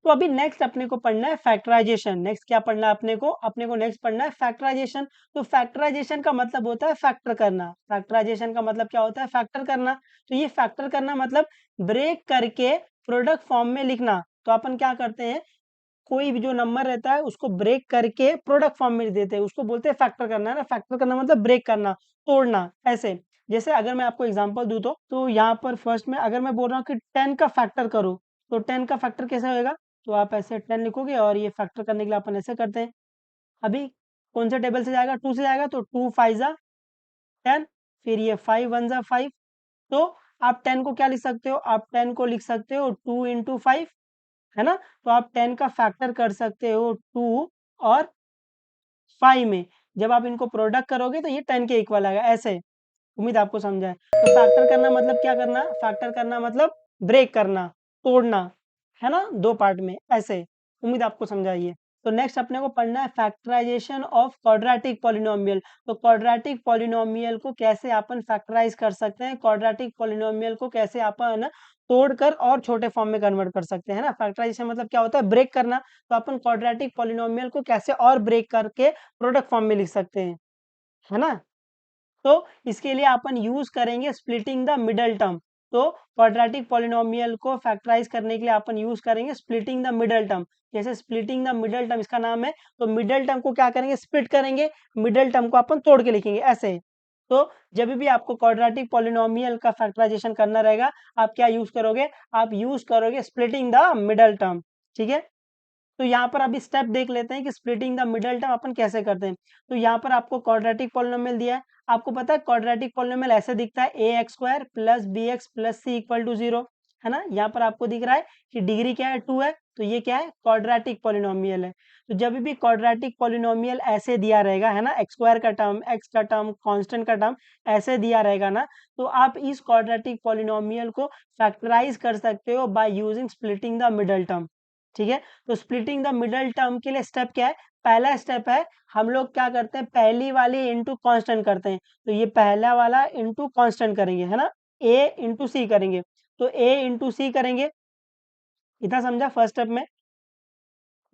तो अभी नेक्स्ट अपने को पढ़ना है फैक्टराइजेशन। नेक्स्ट क्या पढ़ना है अपने को नेक्स्ट पढ़ना है फैक्टराइजेशन। तो फैक्टराइजेशन का मतलब होता है फैक्टर करना। फैक्टराइजेशन का मतलब क्या होता है? फैक्टर करना। तो ये फैक्टर करना मतलब ब्रेक करके प्रोडक्ट फॉर्म में लिखना। तो अपन क्या करते हैं, कोई भी जो नंबर रहता है उसको ब्रेक करके प्रोडक्ट फॉर्म में लिख देते हैं, उसको बोलते हैं फैक्टर करना, है ना। फैक्टर करना मतलब ब्रेक करना, तोड़ना, ऐसे। जैसे अगर मैं आपको एग्जांपल दूं तो यहाँ पर फर्स्ट में अगर मैं बोल रहा हूँ कि 10 का फैक्टर करो, तो 10 का फैक्टर कैसे होएगा? तो आप ऐसे 10 लिखोगे और ये फैक्टर करने के लिए अपन ऐसे करते हैं। अभी कौन से टेबल से जाएगा? 2 से जाएगा, तो 2 5 जा 10, फिर ये 5 1 जा 5। तो आप 10 को क्या लिख सकते हो? आप 10 को लिख सकते हो 2 इंटू 5, है ना। तो आप 10 का फैक्टर कर सकते हो 2 और 5 में। जब आप इनको प्रोडक्ट करोगे तो ये 10 के इक्वल आएगा, ऐसे। उम्मीद आपको समझा है। तो फैक्टर करना मतलब क्या करना? फैक्टर करना मतलब ब्रेक करना, तोड़ना, है ना, दो पार्ट में, ऐसे। उम्मीद आपको समझा ये। तो नेक्स्ट अपने को पढ़ना है फैक्टराइजेशन ऑफ क्वाड्रेटिक पॉलिनोमियल। तो क्वाड्रेटिक पॉलिनोमियल को कैसे अपन फैक्टराइज कर सकते हैं, क्वाड्रेटिक पॉलिनोमियल को कैसे अपन तोड़कर और छोटे फॉर्म में कन्वर्ट कर सकते हैं ना। फैक्टराइजेशन मतलब क्या होता है? ब्रेक करना। तो अपन क्वाड्रेटिक पॉलिनोमियल को कैसे और ब्रेक करके प्रोडक्ट फॉर्म में लिख सकते हैं, है ना। तो इसके लिए अपन यूज करेंगे स्प्लिटिंग द मिडल टर्म। तो क्वाड्रेटिक पॉलिनोमियल को फैक्टराइज करने के लिए अपन यूज करेंगे स्प्लिटिंग द मिडल टर्म। जैसे स्प्लिटिंग द मिडल टर्म इसका नाम है, तो मिडल टर्म को क्या करेंगे? स्प्लिट करेंगे, मिडल टर्म को अपन तोड़ के लिखेंगे, ऐसे। तो जब भी आपको क्वाड्रेटिक पॉलिनोमियल का फैक्टराइजेशन करना रहेगा, आप क्या यूज करोगे? आप यूज करोगे स्प्लिटिंग द मिडल टर्म, ठीक है। तो यहाँ पर अभी स्टेप देख लेते हैं कि स्प्लिटिंग द मिडल टर्म अपन कैसे करते हैं। तो यहाँ पर आपको क्वाड्रेटिक पॉलिनोमियल दिया है। आपको पता है क्वाड्रेटिक पॉलिनोमियल ऐसे दिखता है, a x square plus b x plus c equal to 0, है ना। यहाँ पर आपको दिख रहा है कि डिग्री क्या है? 2 है, तो ये क्या है? क्वाड्रेटिक पॉलिनोमियल है। तो जब भी क्वाड्रेटिक पॉलिनोमियल ऐसे दिया रहेगा, है ना, एक्स स्क्वायर का टर्म, एक्स का टर्म, कांस्टेंट का टर्म ऐसे दिया रहेगा ना, तो आप इस क्वाड्रेटिक पॉलिनोमियल को फैक्टराइज कर सकते हो by using splitting the middle term, ठीक है। तो स्प्लिटिंग द मिडल टर्म के लिए स्टेप क्या है? पहला स्टेप है, हम लोग क्या करते हैं? पहली वाली इंटू कांस्टेंट करते हैं। तो ये पहला वाला इंटू कांस्टेंट करेंगे, है ना, ए इंटू सी करेंगे। तो ए इंटू सी करेंगे, इतना समझा फर्स्ट स्टेप में।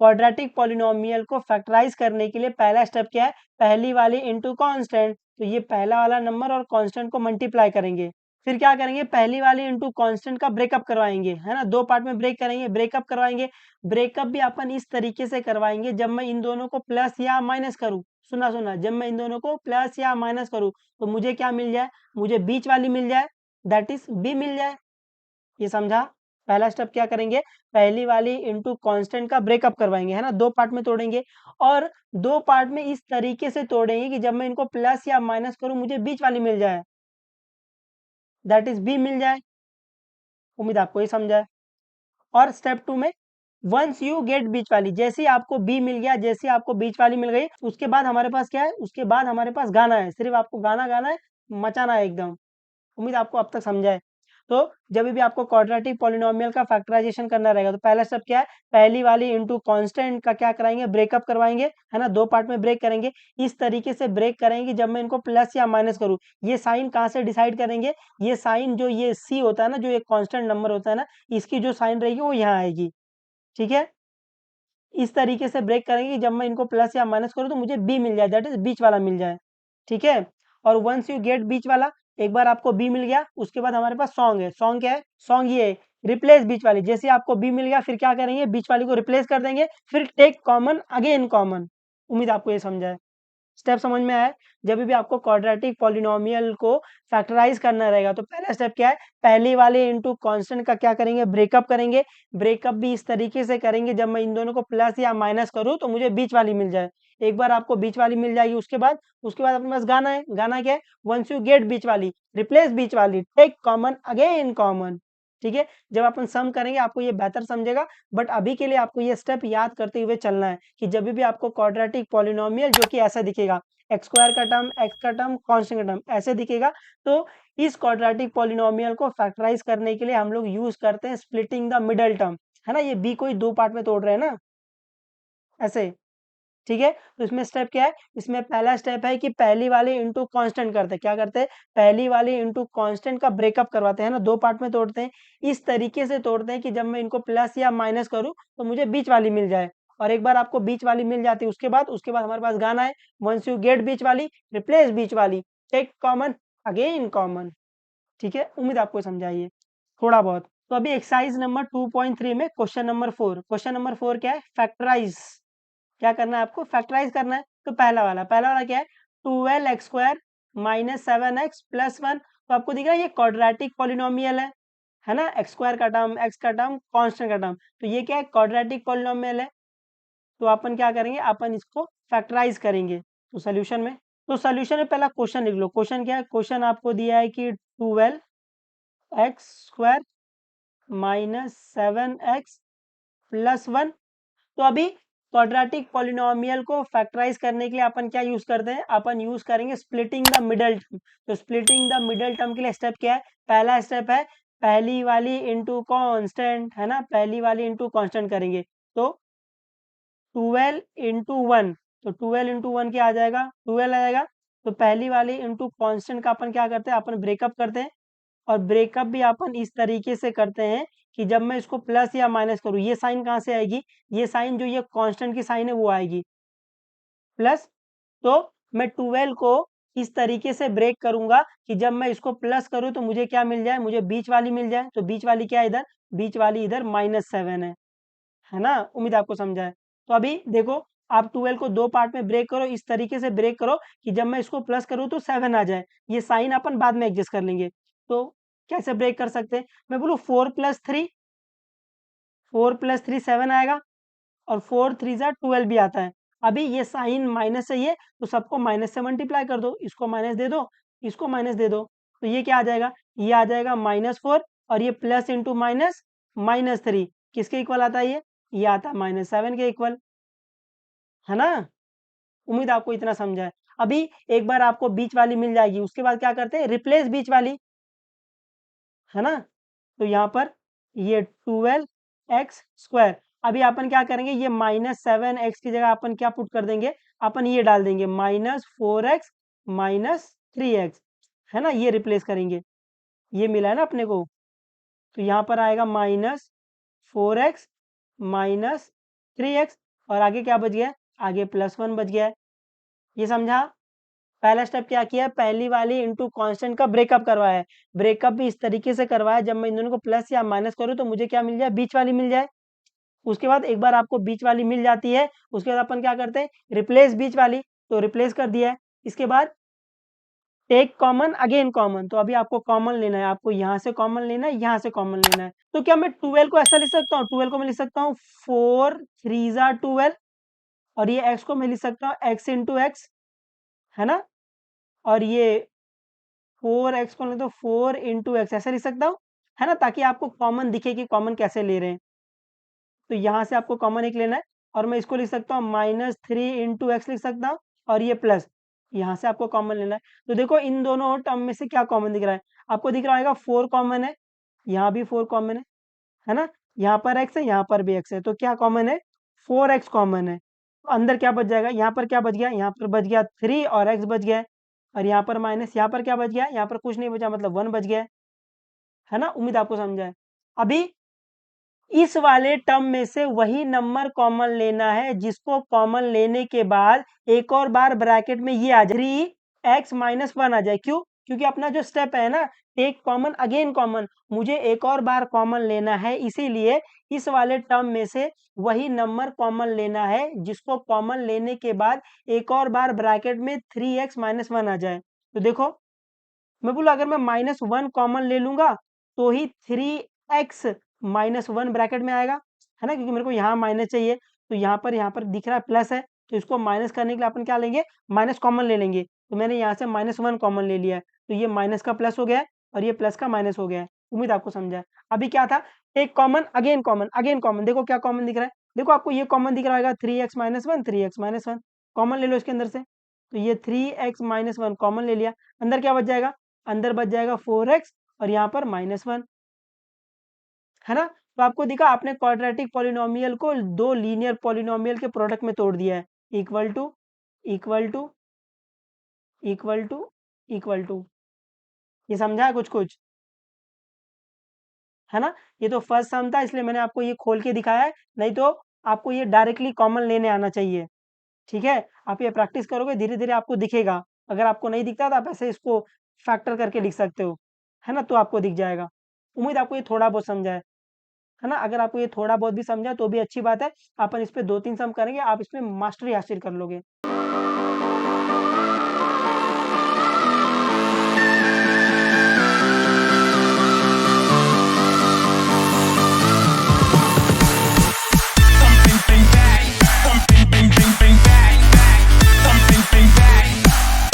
क्वाड्रेटिक पॉलिनोमियल को फैक्टराइज करने के लिए पहला स्टेप क्या है? पहली वाली इंटू कांस्टेंट। तो ये पहला वाला नंबर और कांस्टेंट को मल्टीप्लाई करेंगे। फिर क्या करेंगे? पहली वाली इंटू कांस्टेंट का ब्रेकअप करवाएंगे, है ना, दो पार्ट में ब्रेक करेंगे, ब्रेकअप करवाएंगे। ब्रेकअप भी अपन इस तरीके से करवाएंगे, जब मैं इन दोनों को प्लस या माइनस करूं, सुना सुना, जब मैं इन दोनों को प्लस या माइनस करूं, तो मुझे क्या मिल जाए? मुझे बीच वाली मिल जाए, दैट इज बी मिल जाए। ये समझा? पहला स्टेप क्या करेंगे? पहली वाली इंटू कांस्टेंट का ब्रेकअप करवाएंगे, है ना, दो पार्ट में तोड़ेंगे। और दो पार्ट में इस तरीके से तोड़ेंगे कि जब मैं इनको प्लस या माइनस करूं, मुझे बीच वाली मिल जाए, दैट इज बी मिल जाए। उम्मीद आपको ये समझा है। और स्टेप 2 में, वंस यू गेट बीच वाली, जैसे ही आपको बी मिल गया, जैसे ही आपको बीच वाली मिल गई, उसके बाद हमारे पास क्या है? उसके बाद हमारे पास गाना है, सिर्फ आपको गाना गाना है, मचाना है एकदम। उम्मीद आपको अब तक समझा है। तो जब भी आपको क्वाड्रेटिक पॉलिनोमियल का फैक्टराइजेशन करना रहेगा, तो पहला स्टेप क्या है? पहली वाली इंटू कांस्टेंट का क्या कराएंगे? ब्रेकअप करवाएंगे, है ना, दो पार्ट में ब्रेक करेंगे। इस तरीके से ब्रेक करेंगे जब मैं इनको प्लस या माइनस करूं। ये साइन कहाँ से डिसाइड करेंगे? ये साइन जो ये सी होता है ना, जो ये कांस्टेंट नंबर होता है ना, इसकी जो साइन रहेगी वो यहाँ आएगी, ठीक है। इस तरीके से ब्रेक करेंगे कि जब मैं इनको प्लस या माइनस करूँ तो मुझे बी मिल जाए, दैट इज बीच वाला मिल जाए, ठीक है। और वंस यू गेट बीच वाला, एक बार आपको बी मिल गया, उसके बाद हमारे पास सॉन्ग है। सॉन्ग क्या है? सॉन्ग ये रिप्लेस बीच वाली। जैसे आपको बी मिल गया, फिर क्या करेंगे? बीच वाली को रिप्लेस कर देंगे, फिर टेक कॉमन अगेन कॉमन। उम्मीद आपको ये समझा है। स्टेप समझ में आया? जब भी आपको क्वाड्रेटिक पॉलिनोमियल को फैक्टराइज करना रहेगा, तो पहला स्टेप क्या है? पहली वाले इंटू कांस्टेंट का क्या करेंगे? ब्रेकअप करेंगे। ब्रेकअप भी इस तरीके से करेंगे, जब मैं इन दोनों को प्लस या माइनस करूं तो मुझे बीच वाली मिल जाए। एक बार आपको बीच वाली मिल जाएगी, उसके बाद अपने पास गाना है। गाना क्या है? वंस यू गेट बीच वाली, रिप्लेस बीच वाली, टेक कॉमन अगेन कॉमन, ठीक है। जब अपन सम करेंगे आपको ये बेहतर समझेगा, बट अभी के लिए आपको ये स्टेप याद करते हुए चलना है कि जब भी आपको क्वाड्रेटिक पॉलिनोमियल जो कि ऐसा दिखेगा, एक्स स्क्वायर का टर्म, एक्स का टर्म, कांस्टेंट का टर्म ऐसे दिखेगा, तो इस क्वाड्रेटिक पॉलिनोमियल को फैक्टराइज करने के लिए हम लोग यूज करते हैं स्प्लिटिंग द मिडल टर्म, है ना। ये बी को ही दो पार्ट में तोड़ रहे हैं ना, ऐसे। ठीक है। तो इसमें स्टेप क्या है, इसमें पहला स्टेप है कि पहली वाली इंटू कांस्टेंट करते हैं। क्या करते हैं, पहली वाली इंटू कांस्टेंट का ब्रेकअप करवाते हैं ना, दो पार्ट में तोड़ते हैं। इस तरीके से तोड़ते हैं कि जब मैं इनको प्लस या माइनस करूं तो मुझे बीच वाली मिल जाए। और एक बार आपको बीच वाली मिल जाती है, उसके बाद हमारे पास गाना है, वंस यू गेट बीच वाली रिप्लेस बीच वाली, टेक कॉमन अगेन कॉमन। ठीक है, उम्मीद आपको समझाइए थोड़ा बहुत। तो अभी एक्सरसाइज नंबर 2.3 में क्वेश्चन नंबर 4 क्या है, फैक्टराइज। क्या करना है आपको, फैक्टराइज करना है। तो पहला वाला क्या है, 12x² माइनस 7x प्लस 1। तो आपको दिख रहा है ये क्वाड्रेटिक पॉलिनोमियल है ना, x² का टर्म, x का टर्म, कांस्टेंट का टर्म, तो ये क्या है, क्वाड्रेटिक पॉलिनोमियल है। तो अपन क्या करेंगे, अपन इसको फैक्टराइज करेंगे। तो सोल्यूशन में पहला क्वेश्चन लिख लो। क्वेश्चन क्या है, क्वेश्चन आपको दिया है कि 12x² माइनस 7x प्लस 1। तो अभी क्वाड्रेटिक पॉलिनोमियल को फैक्टराइज करने के लिए अपन क्या यूज करते हैं, अपन यूज करेंगे स्प्लिटिंग द मिडल टर्म। तो स्प्लिटिंग द मिडल टर्म के लिए स्टेप क्या है, पहला स्टेप है पहली वाली इंटू कांस्टेंट, है ना, पहली वाली इंटू कांस्टेंट करेंगे। तो 12 इंटू 1, तो 12 इंटू 1 क्या आ जाएगा, 12 आ जाएगा। तो पहली वाली इंटू कांस्टेंट का अपन क्या करते हैं, अपन ब्रेकअप करते हैं। और ब्रेकअप भी अपन इस तरीके से करते हैं कि जब मैं इसको प्लस या माइनस करूँ, ये साइन कहाँ से आएगी, ये साइन जो ये कांस्टेंट की साइन है वो आएगी प्लस। तो मैं 12 को इस तरीके से ब्रेक करूंगा कि जब मैं इसको प्लस करूं तो मुझे क्या मिल जाए, मुझे बीच वाली मिल जाए। तो बीच वाली क्या है इधर, बीच वाली इधर -7 है ना, उम्मीद आपको समझा है। तो अभी देखो, आप 12 को दो पार्ट में ब्रेक करो, इस तरीके से ब्रेक करो कि जब मैं इसको प्लस करूं तो 7 आ जाए। ये साइन अपन बाद में एडजस्ट कर लेंगे। तो कैसे ब्रेक कर सकते हैं, मैं बोलूँ 4 + 3 7 आएगा, और 4 3 12 भी आता है। अभी ये साइन माइनस है, ये तो सबको माइनस से मल्टीप्लाई कर दो, इसको माइनस दे दो, इसको माइनस दे दो। तो ये क्या आ जाएगा, ये आ जाएगा -4, और ये प्लस इंटू माइनस -3 किसके इक्वल आता है, ये आता है -7 के इक्वल, है ना। उम्मीद आपको इतना समझा है। अभी एक बार आपको बीच वाली मिल जाएगी, उसके बाद क्या करते हैं, रिप्लेस बीच वाली, है ना। तो यहाँ पर ये 12x², अभी अपन क्या करेंगे, ये -7x की जगह अपन क्या पुट कर देंगे, अपन ये डाल देंगे -4x -3x, है ना, ये रिप्लेस करेंगे। ये मिला है ना अपने को, तो यहाँ पर आएगा -4x -3x, और आगे क्या बच गया, आगे +1 बच गया है। ये समझा। पहला स्टेप क्या किया है, पहली वाली इंटू कांस्टेंट का ब्रेकअप करवाया है। ब्रेकअप भी इस तरीके से करवाया, जब मैं इन दोनों को प्लस या माइनस करूँ तो मुझे क्या मिल जाए, बीच वाली मिल जाए। उसके बाद एक बार आपको बीच वाली मिल जाती है, उसके बाद अपन क्या करते हैं, रिप्लेस बीच वाली, तो रिप्लेस कर दिया है। इसके बाद टेक कॉमन अगेन कॉमन, तो अभी आपको कॉमन लेना है, आपको यहाँ से कॉमन लेना है, यहाँ से कॉमन लेना है। तो क्या मैं 12 को ऐसा लिख सकता हूँ, 12 को मैं लिख सकता हूँ 4 3 12, और ये x को मैं लिख सकता हूँ x इंटू एक्स, है ना। और ये 4x को लिख दो 4 × x, ऐसे लिख सकता हूँ, है ना, ताकि आपको कॉमन दिखे कि कॉमन कैसे ले रहे हैं। तो यहाँ से आपको कॉमन एक लेना है, और मैं इसको लिख सकता हूँ -3 × x लिख सकता हूँ, और ये प्लस, यहाँ से आपको कॉमन लेना है। तो देखो इन दोनों टर्म में से क्या कॉमन दिख रहा है, आपको दिख रहा होगा 4 कॉमन है, यहाँ भी 4 कॉमन है ना, यहाँ पर x है, यहाँ पर भी x है, तो क्या कॉमन है, 4x कॉमन है। तो अंदर क्या बच जाएगा, यहाँ पर क्या बच गया, यहाँ पर बच गया 3 और x बच गया है, और यहाँ पर माइनस, यहाँ पर क्या बच गया, यहाँ पर कुछ नहीं बचा, मतलब 1 बच गया है ना। उम्मीद आपको समझा है। अभी इस वाले टर्म में से वही नंबर कॉमन लेना है जिसको कॉमन लेने के बाद एक और बार ब्रैकेट में ये आ जाए 3x - 1 आ जाए। क्यों, क्योंकि अपना जो स्टेप है ना, टेक कॉमन अगेन कॉमन, मुझे एक और बार कॉमन लेना है, इसीलिए इस वाले टर्म में से वही नंबर कॉमन लेना है जिसको कॉमन लेने के बाद एक और बार ब्रैकेट में 3x - 1 आ जाए। तो देखो, मैं बोला अगर मैं -1 कॉमन ले लूंगा तो ही 3x -1 ब्रैकेट में आएगा, है ना, क्योंकि मेरे को यहाँ माइनस चाहिए। तो यहाँ पर दिख रहा है प्लस है, तो इसको माइनस करने के लिए अपन क्या लेंगे, माइनस कॉमन ले लेंगे। तो मैंने यहाँ से -1 कॉमन ले लिया है, तो ये माइनस का प्लस हो गया है, और ये प्लस का माइनस हो गया है। उम्मीद आपको समझा है। अभी क्या था, एक common again common again common, देखो क्या कॉमन दिख रहा है, देखो आपको ये कॉमन दिख रहा होगा 3x - 1 3x - 1 कॉमन ले लो इसके अंदर से। तो ये 3x - 1 कॉमन ले लिया, अंदर क्या बच जाएगा, अंदर बच जाएगा 4x, और यहाँ पर -1, है ना। तो आपको दिखा, आपने क्वाड्रेटिक पॉलिनोमियल को दो लीनियर पॉलिनोमियल के प्रोडक्ट में तोड़ दिया है। Equal to equal to equal to equal to. ये समझा है कुछ कुछ, है ना? ये तो फर्स्ट सम था, इसलिए मैंने आपको ये खोल के दिखाया है, नहीं तो आपको ये डायरेक्टली कॉमन लेने आना चाहिए। ठीक है, आप ये प्रैक्टिस करोगे धीरे धीरे आपको दिखेगा। अगर आपको नहीं दिखता तो आप ऐसे इसको फैक्टर करके लिख सकते हो, है ना? तो आपको दिख जाएगा। उम्मीद आपको ये थोड़ा बहुत समझा है ना? अगर आपको ये थोड़ा बहुत भी समझा है तो भी अच्छी बात है। अपन इस पे 2-3 सम करेंगे, आप इसमें मास्टरी हासिल कर लोगे।